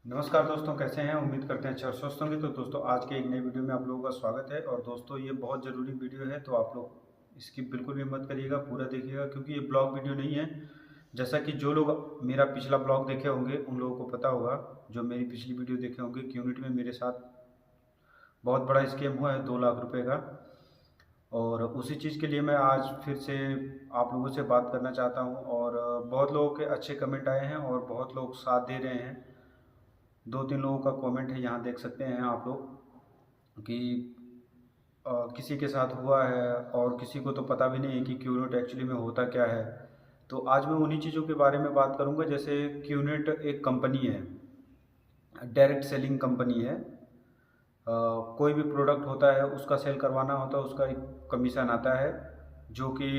नमस्कार दोस्तों, कैसे हैं? उम्मीद करते हैं अच्छा और स्वस्थ होंगे। तो दोस्तों, आज के एक नई वीडियो में आप लोगों का स्वागत है। और दोस्तों, ये बहुत ज़रूरी वीडियो है, तो आप लोग स्किप बिल्कुल भी मत करिएगा, पूरा देखिएगा, क्योंकि ये ब्लॉग वीडियो नहीं है। जैसा कि जो लोग मेरा पिछला ब्लॉग देखे होंगे उन लोगों को पता होगा, जो मेरी पिछली वीडियो देखे होंगे, क्यूनिट में मेरे साथ बहुत बड़ा स्कैम हुआ है 2 लाख रुपए का। और उसी चीज़ के लिए मैं आज फिर से आप लोगों से बात करना चाहता हूँ। और बहुत लोगों के अच्छे कमेंट आए हैं और बहुत लोग साथ दे रहे हैं। 2-3 लोगों का कमेंट है, यहाँ देख सकते हैं आप लोग कि किसी के साथ हुआ है और किसी को तो पता भी नहीं है कि क्यूनेट एक्चुअली में होता क्या है। तो आज मैं उन्हीं चीज़ों के बारे में बात करूंगा। जैसे क्यूनेट एक कंपनी है, डायरेक्ट सेलिंग कंपनी है। कोई भी प्रोडक्ट होता है उसका सेल करवाना होता है, उसका एक कमीशन आता है। जो कि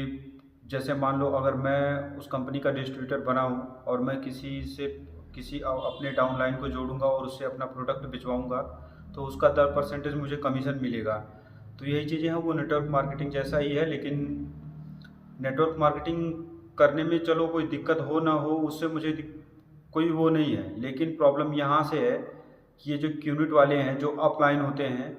जैसे मान लो, अगर मैं उस कंपनी का डिस्ट्रीब्यूटर बना हूँ और मैं किसी अपने डाउनलाइन को जोड़ूंगा और उससे अपना प्रोडक्ट भिजवाऊंगा, तो उसका 10% मुझे कमीशन मिलेगा। तो यही चीज़ें हैं, वो नेटवर्क मार्केटिंग जैसा ही है। लेकिन नेटवर्क मार्केटिंग करने में चलो कोई दिक्कत हो ना हो, उससे मुझे कोई वो नहीं है। लेकिन प्रॉब्लम यहाँ से है कि ये जो क्यूनिट वाले हैं, जो अपलाइन होते हैं,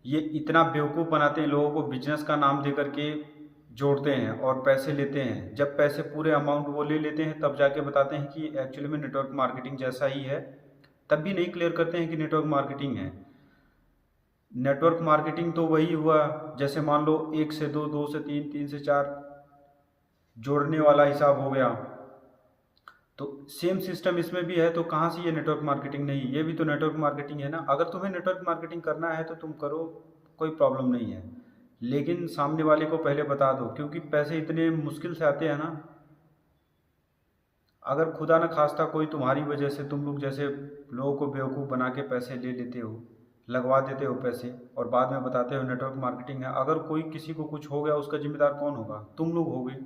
ये इतना बेवकूफ़ बनाते हैं लोगों को, बिजनेस का नाम दे करके जोड़ते हैं और पैसे लेते हैं। जब पैसे पूरे अमाउंट वो ले लेते हैं, तब जाके बताते हैं कि एक्चुअली में नेटवर्क मार्केटिंग जैसा ही है। तब भी नहीं क्लियर करते हैं कि नेटवर्क मार्केटिंग है। नेटवर्क मार्केटिंग तो वही हुआ, जैसे मान लो 1 से 2, 2 से 3, 3 से 4 जोड़ने वाला हिसाब हो गया। तो सेम सिस्टम इसमें भी है। तो कहाँ से ये नेटवर्क मार्केटिंग नहीं? ये भी तो नेटवर्क मार्केटिंग है ना। अगर तुम्हें नेटवर्क मार्केटिंग करना है तो तुम करो, कोई प्रॉब्लम नहीं है। लेकिन सामने वाले को पहले बता दो, क्योंकि पैसे इतने मुश्किल से आते हैं ना। अगर खुदा न खास्ता कोई तुम्हारी वजह से, तुम लोग जैसे लोगों को बेवकूफ़ बना के पैसे ले लेते हो, लगवा देते हो पैसे, और बाद में बताते हो नेटवर्क मार्केटिंग है। अगर कोई किसी को कुछ हो गया, उसका जिम्मेदार कौन होगा? तुम लोग होगे।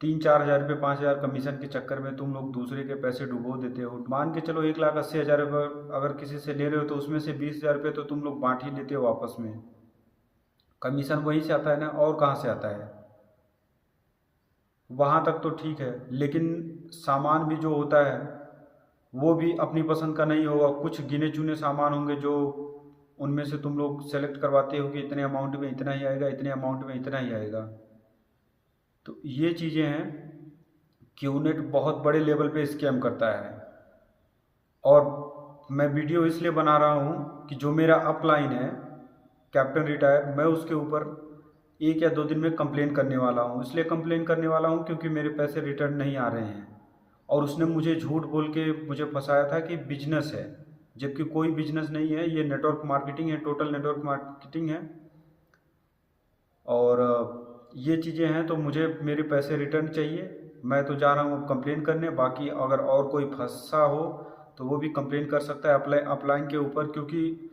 3-4 हज़ार रुपये, 5 हज़ार कमीशन के चक्कर में तुम लोग दूसरे के पैसे डुबो देते हो। मान के चलो 1,80,000 रुपये अगर किसी से ले रहे हो, तो उसमें से 20,000 रुपये तो तुम लोग बांट ही लेते हो आपस में। कमीशन वहीं से आता है ना, और कहाँ से आता है? वहाँ तक तो ठीक है, लेकिन सामान भी जो होता है वो भी अपनी पसंद का नहीं होगा। कुछ गिने चुने सामान होंगे जो उनमें से तुम लोग सेलेक्ट करवाते हो कि इतने अमाउंट में इतना ही आएगा, इतने अमाउंट में इतना ही आएगा। तो ये चीज़ें हैं। क्यूनेट बहुत बड़े लेवल पे स्कैम करता है। और मैं वीडियो इसलिए बना रहा हूँ कि जो मेरा अपलाइन है, कैप्टन रिटायर, मैं उसके ऊपर 1 या 2 दिन में कंप्लेन करने वाला हूँ। इसलिए कंप्लेन करने वाला हूँ क्योंकि मेरे पैसे रिटर्न नहीं आ रहे हैं। और उसने मुझे झूठ बोल के मुझे फंसाया था कि बिजनेस है, जबकि कोई बिजनेस नहीं है। ये नेटवर्क मार्केटिंग है, टोटल नेटवर्क मार्केटिंग है। और ये चीज़ें हैं, तो मुझे मेरे पैसे रिटर्न चाहिए। मैं तो जा रहा हूँ कंप्लेन करने। बाकी अगर और कोई फंसा हो तो वो भी कंप्लेन कर सकता है अपलाइन के ऊपर, क्योंकि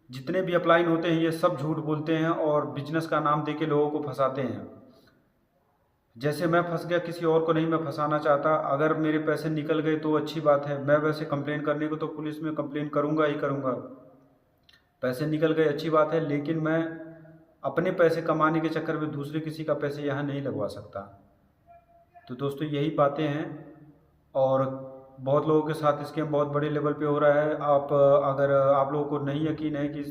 जितने भी अपलाइन होते हैं ये सब झूठ बोलते हैं और बिजनेस का नाम दे के लोगों को फंसाते हैं। जैसे मैं फंस गया, किसी और को नहीं मैं फंसाना चाहता। अगर मेरे पैसे निकल गए तो अच्छी बात है। मैं वैसे कंप्लेन करने को तो पुलिस में कंप्लेन करूँगा ही करूँगा। पैसे निकल गए अच्छी बात है, लेकिन मैं अपने पैसे कमाने के चक्कर में दूसरे किसी का पैसे यहाँ नहीं लगवा सकता। तो दोस्तों, यही बातें हैं। और बहुत लोगों के साथ स्कैम बहुत बड़े लेवल पे हो रहा है। अगर आप लोगों को नहीं यकीन है कि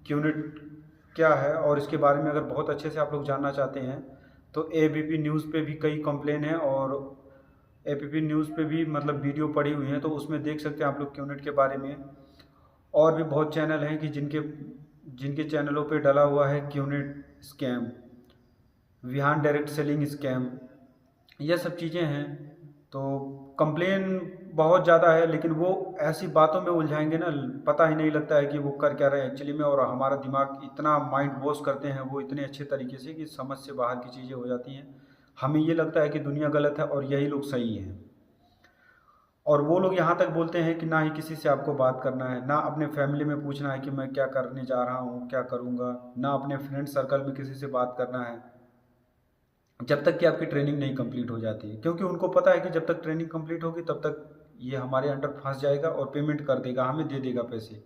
क्यूनिट क्या है और इसके बारे में अगर बहुत अच्छे से आप लोग जानना चाहते हैं, तो एबीपी न्यूज़ पे भी कई कंप्लेन है। और एबीपी न्यूज़ पे भी मतलब वीडियो पड़ी हुई है, तो उसमें देख सकते हैं आप लोग क्यूनिट के बारे में। और भी बहुत चैनल हैं कि जिनके जिनके चैनलों पे डला हुआ है QNet scam, Vihaan direct selling scam, ये सब चीज़ें हैं। तो कंप्लेन बहुत ज़्यादा है, लेकिन वो ऐसी बातों में उलझाएंगे ना, पता ही नहीं लगता है कि वो कर क्या रहे हैं एक्चुअली में। और हमारा दिमाग इतना माइंड वॉश करते हैं वो इतने अच्छे तरीके से कि समझ से बाहर की चीज़ें हो जाती हैं। हमें ये लगता है कि दुनिया गलत है और यही लोग सही हैं। और वो लोग यहाँ तक बोलते हैं कि ना ही किसी से आपको बात करना है, ना अपने फैमिली में पूछना है कि मैं क्या करने जा रहा हूँ, क्या करूँगा, ना अपने फ्रेंड सर्कल में किसी से बात करना है, जब तक कि आपकी ट्रेनिंग नहीं कंप्लीट हो जाती है। क्योंकि उनको पता है कि जब तक ट्रेनिंग कंप्लीट होगी तब तक ये हमारे अंडर फंस जाएगा और पेमेंट कर देगा, हमें दे देगा पैसे।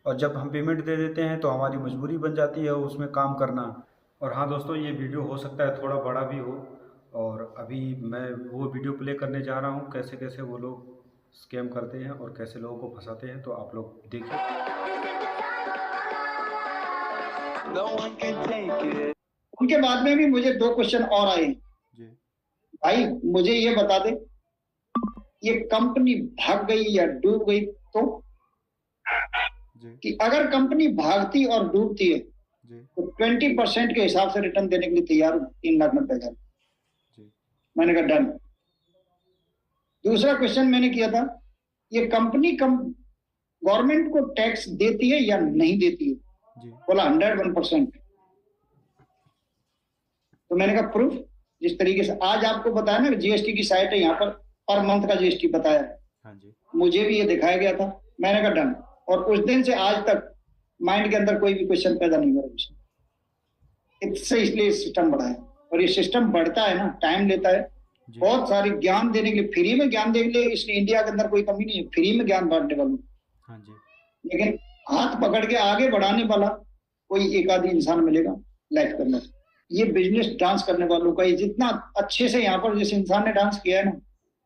और जब हम पेमेंट दे देते हैं तो हमारी मजबूरी बन जाती है उसमें काम करना। और हाँ दोस्तों, ये वीडियो हो सकता है थोड़ा बड़ा भी हो। और अभी मैं वो वीडियो प्ले करने जा रहा हूँ, कैसे कैसे वो लोग स्कैम करते हैं और कैसे लोगों को फंसाते हैं, तो आप लोग देखिए। उनके बाद में भी मुझे 2 क्वेश्चन और आए। जी भाई मुझे ये बता दे, ये कंपनी भाग गई या डूब गई तो? जी कि अगर कंपनी भागती और डूबती है जी तो 20% के हिसाब से रिटर्न देने के लिए तैयार हूं, 3,90,000। जी मैंने कहा डन। दूसरा क्वेश्चन मैंने किया था, ये कंपनी गवर्नमेंट को टैक्स देती है या नहीं देती है? जी बोला 101%। तो मैंने कहा प्रूफ? जिस तरीके से आज आपको बताया ना, जीएसटी की साइट है, यहाँ पर मंथ का जीएसटी बताया है, हाँ जी मुझे भी ये दिखाया गया था। मैंने कहा डन। और उस दिन से आज तक माइंड के अंदर कोई भी क्वेश्चन पैदा नहीं हुआ मुझे। इससे इसलिए सिस्टम बढ़ा है, और ये सिस्टम बढ़ता है ना, टाइम लेता है। जी बहुत सारी ज्ञान देने के लिए, फ्री में ज्ञान देने के लिए इसलिए इंडिया के अंदर कोई कमी नहीं है, फ्री में ज्ञान बांटने वालों। हाँ जी लेकिन हाथ पकड़ के आगे बढ़ाने वाला कोई एक आधी इंसान मिलेगा लाइफ के अंदर। ये बिजनेस डांस करने वालों का, ये जितना अच्छे से यहाँ पर जिस इंसान ने डांस किया है ना,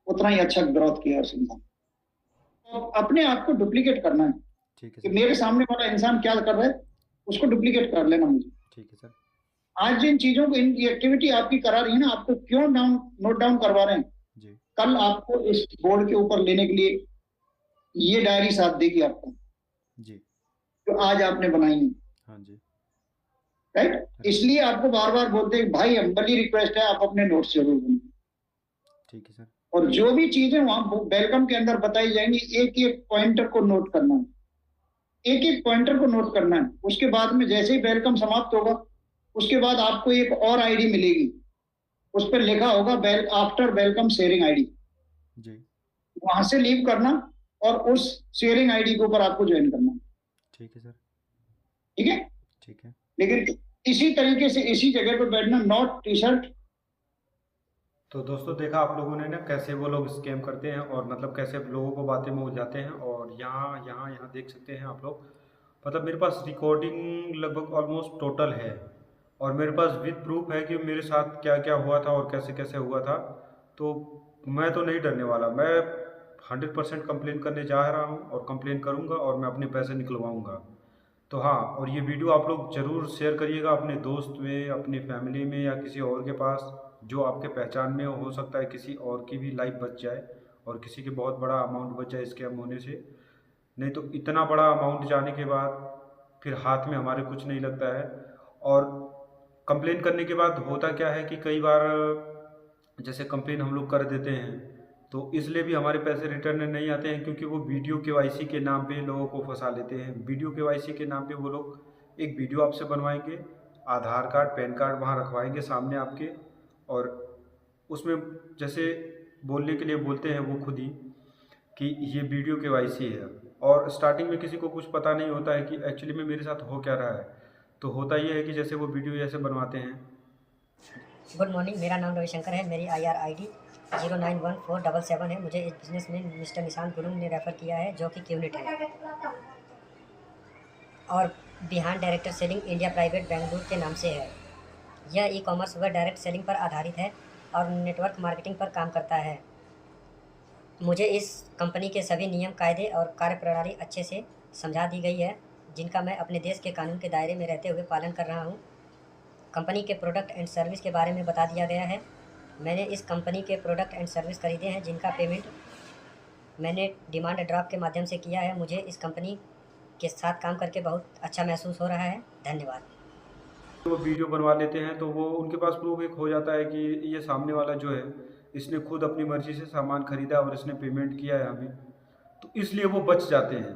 उतना ही अच्छा ग्रोथ किया है उस इंसान। तो अपने आप को डुप्लीकेट करना है ठीक है कि सर। मेरे सामने वाला इंसान क्या कर रहा है, उसको डुप्लीकेट कर लेना मुझे। ठीक है सर। आज जिन चीजों को, इनकी एक्टिविटी आपकी करा रही है ना, आपको क्यों नोट डाउन करवा रहे हैं? जी कल आपको इस बोर्ड के ऊपर लेने के लिए ये डायरी साथ देगी आपको, जी जो आज आपने बनाई है। हाँ जी राइट? इसलिए आपको बार बार बोलते हैं भाई, हम्बली रिक्वेस्ट है, आप अपने नोट्स जरूर बनाएं। ठीक है सर। और जो भी चीजें वहां वेलकम के अंदर बताई जाएंगी, एक एक पॉइंटर को नोट करना है, एक एक पॉइंटर को नोट करना है। उसके बाद में जैसे ही वेलकम समाप्त होगा, उसके बाद आपको एक और आईडी मिलेगी, उस पर लिखा होगा आफ्टर वेलकम शेयरिंग आईडी। जी वहां से लीव करना और उस शेयरिंग आईडी के ऊपर आपको ज्वाइन करना। ठीक है सर। ठीक है? ठीक है। लेकिन इसी तरीके से इसी जगह पर बैठना, नॉट टी शर्ट। तो दोस्तों देखा आप लोगों ने ना कैसे वो लोग स्कैम करते हैं, और मतलब कैसे लोगों को बातें में उलझाते हैं। और यहाँ यहाँ यहाँ देख सकते हैं आप लोग, मतलब मेरे पास रिकॉर्डिंग लगभग ऑलमोस्ट टोटल है, और मेरे पास विद प्रूफ है कि मेरे साथ क्या क्या हुआ था और कैसे कैसे हुआ था। तो मैं तो नहीं डरने वाला, मैं 100% कंप्लेन करने जा रहा हूँ और कंप्लेन करूँगा और मैं अपने पैसे निकलवाऊँगा। तो हाँ, और ये वीडियो आप लोग ज़रूर शेयर करिएगा अपने दोस्त में, अपनी फैमिली में, या किसी और के पास जो आपके पहचान में हो सकता है किसी और की भी लाइफ बच जाए और किसी के बहुत बड़ा अमाउंट बच जाए स्कैम होने से। नहीं तो इतना बड़ा अमाउंट जाने के बाद फिर हाथ में हमारे कुछ नहीं लगता है। और कंप्लेन करने के बाद होता क्या है कि कई बार जैसे कंप्लेन हम लोग कर देते हैं तो इसलिए भी हमारे पैसे रिटर्न नहीं आते हैं, क्योंकि वो वीडियो केवाईसी के नाम पे लोगों को फंसा लेते हैं। वीडियो केवाईसी के नाम पे वो लोग एक वीडियो आपसे बनवाएंगे, आधार कार्ड पैन कार्ड वहाँ रखवाएंगे सामने आपके, और उसमें जैसे बोलने के लिए बोलते हैं वो खुद ही कि ये वीडियो केवाईसी है, और स्टार्टिंग में किसी को कुछ पता नहीं होता है कि एक्चुअली में मेरे साथ हो क्या रहा है। तो होता ये है कि जैसे वो वीडियो जैसे बनवाते हैं। गुड मॉर्निंग, मेरा नाम रविशंकर है। मेरी IR ID 091477 है। मुझे इस बिज़नेस में मिस्टर निशांत गुरुंग ने रेफ़र किया है, जो कि क्यूनिट है और Bihan director selling India private Bengaluru के नाम से है। यह ई-कॉमर्स व डायरेक्ट सेलिंग पर आधारित है और नेटवर्क मार्केटिंग पर काम करता है। मुझे इस कंपनी के सभी नियम, कायदे और कार्यप्रणाली अच्छे से समझा दी गई है, जिनका मैं अपने देश के कानून के दायरे में रहते हुए पालन कर रहा हूँ। कंपनी के प्रोडक्ट एंड सर्विस के बारे में बता दिया गया है। मैंने इस कंपनी के प्रोडक्ट एंड सर्विस खरीदे हैं, जिनका पेमेंट मैंने डिमांड ड्राफ्ट के माध्यम से किया है। मुझे इस कंपनी के साथ काम करके बहुत अच्छा महसूस हो रहा है। धन्यवाद। वो वीडियो बनवा लेते हैं तो वो उनके पास प्रूफ एक हो जाता है कि ये सामने वाला जो है इसने खुद अपनी मर्जी से सामान खरीदा और इसने पेमेंट किया है हमें, तो इसलिए वो बच जाते हैं।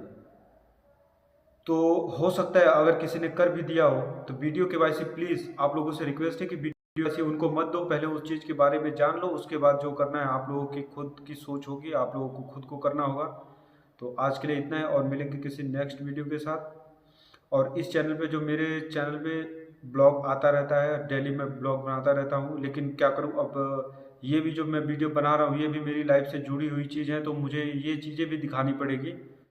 तो हो सकता है अगर किसी ने कर भी दिया हो तो वीडियो केवाईसी प्लीज़ आप लोगों से रिक्वेस्ट है कि वीडियो केवाईसी उनको मत दो, पहले उस चीज़ के बारे में जान लो, उसके बाद जो करना है आप लोगों की खुद की सोच होगी, आप लोगों को खुद को करना होगा। तो आज के लिए इतना है, और मिलेंगे किसी नेक्स्ट वीडियो के साथ। और इस चैनल पे, जो मेरे चैनल पे ब्लॉग आता रहता है, डेली मैं ब्लॉग बनाता रहता हूँ, लेकिन क्या करूँ अब ये भी जो मैं वीडियो बना रहा हूँ ये भी मेरी लाइफ से जुड़ी हुई चीज़ है, तो मुझे ये चीज़ें भी दिखानी पड़ेगी।